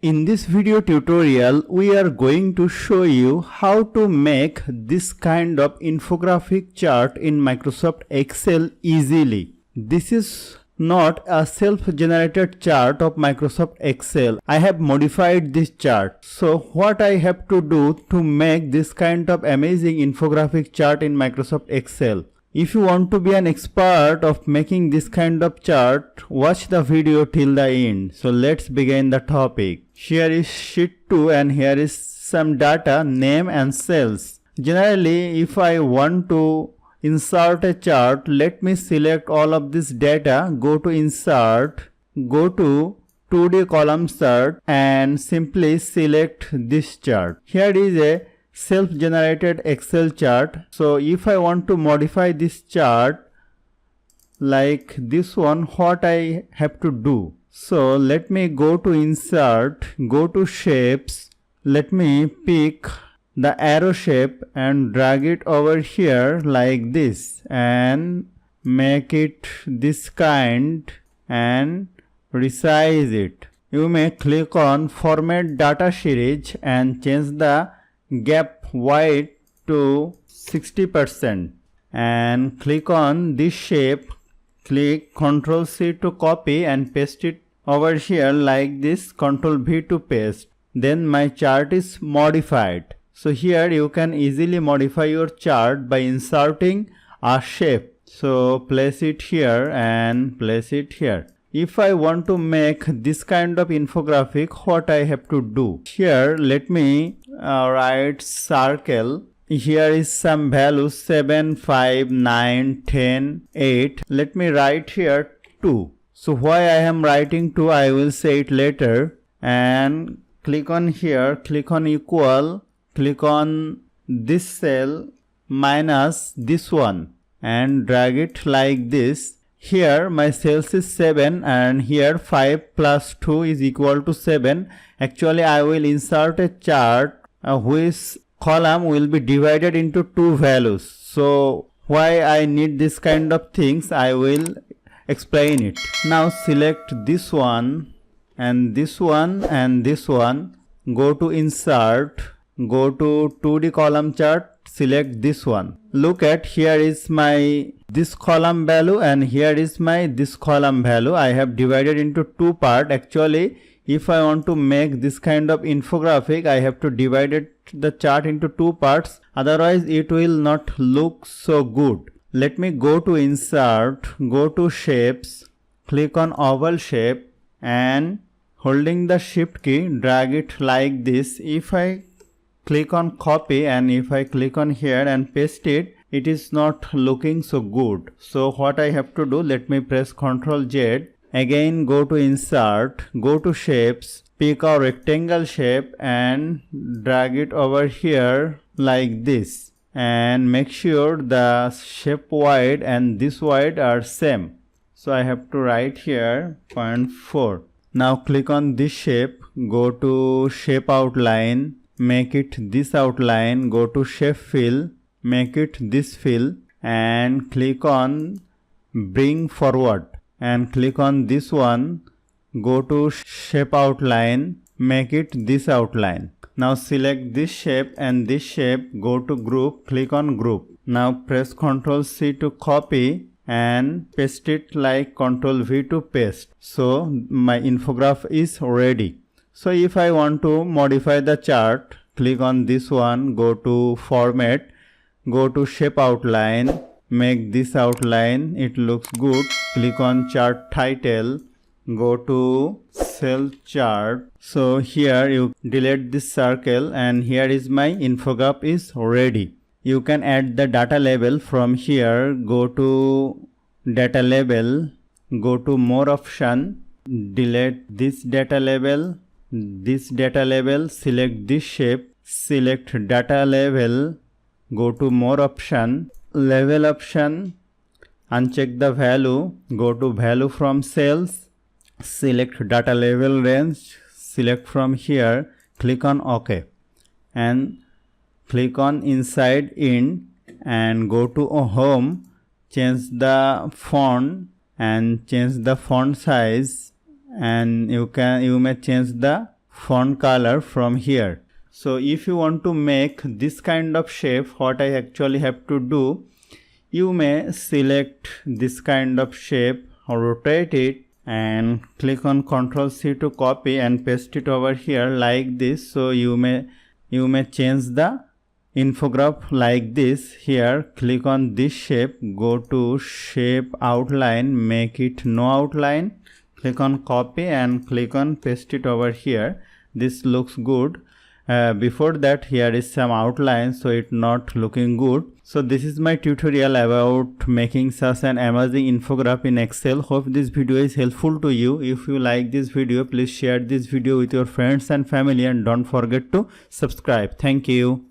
In this video tutorial, we are going to show you how to make this kind of infographic chart in Microsoft Excel easily. This is not a self-generated chart of Microsoft Excel. I have modified this chart. So what I have to do to make this kind of amazing infographic chart in Microsoft Excel? If you want to be an expert of making this kind of chart, watch the video till the end. So let's begin the topic. Here is sheet 2 and here is some data, name and cells. Generally, if I want to insert a chart, let me select all of this data, go to insert, go to 2D column chart and simply select this chart. Here is a self-generated Excel chart. So if I want to modify this chart like this one, what I have to do? So let me go to insert, go to shapes, let me pick the arrow shape and drag it over here like this and make it this kind and resize it. You may click on format data series and change the gap width to 60% and click on this shape, click Ctrl C to copy and paste it over here like this, Ctrl V to paste. Then my chart is modified. So here you can easily modify your chart by inserting a shape. So place it here and place it here. If I want to make this kind of infographic, what I have to do? Here let me write circle. Here is some values 7, 5, 9, 10, 8. Let me write here 2. So why I am writing 2, I will say it later. And click on here, click on equal, click on this cell minus this one and drag it like this. Here my cells is 7 and here 5 plus 2 is equal to 7. Actually I will insert a chart which column will be divided into two values. So why I need this kind of things, I will explain it. Now select this one and this one and this one. Go to insert, go to 2D column chart, select this one. Look at, here is my this column value and here is my this column value. I have divided into two parts. Actually, if I want to make this kind of infographic, I have to divide the chart into two parts. Otherwise, it will not look so good. Let me go to insert, go to shapes, click on oval shape and holding the shift key, drag it like this. If I click on copy and if I click on here and paste it, it is not looking so good. So what I have to do, let me press Ctrl Z. Again go to insert, go to shapes, pick a rectangle shape and drag it over here like this. And make sure the shape wide and this wide are same. So I have to write here 0.4. Now click on this shape, go to shape outline, make it this outline, go to shape fill, make it this fill and click on bring forward and click on this one, go to shape outline, make it this outline. Now select this shape and this shape, go to group, click on group. Now press Ctrl C to copy and paste it like Ctrl V to paste. So my infograph is ready. So if I want to modify the chart, click on this one, go to format, go to shape outline, make this outline, it looks good. Click on chart title, go to cell chart. So here you delete this circle and here is my infograph is ready. You can add the data label from here. Go to data label, go to more option, delete this data label, select this shape, select data label, go to more option, label option, uncheck the value, go to value from cells, select data label range, select from here, click on OK and click on inside in and go to home, change the font and change the font size and you may change the font color from here. So if you want to make this kind of shape, what I actually have to do, you may select this kind of shape or rotate it and click on Ctrl C to copy and paste it over here like this. So you may change the infograph like this. Here click on this shape, go to shape outline, make it no outline, click on copy and click on paste it over here. This looks good. Before that, here is some outline, so it's not looking good. So this is my tutorial about making such an amazing infograph in Excel. Hope this video is helpful to you. If you like this video, please share this video with your friends and family and don't forget to subscribe. Thank you.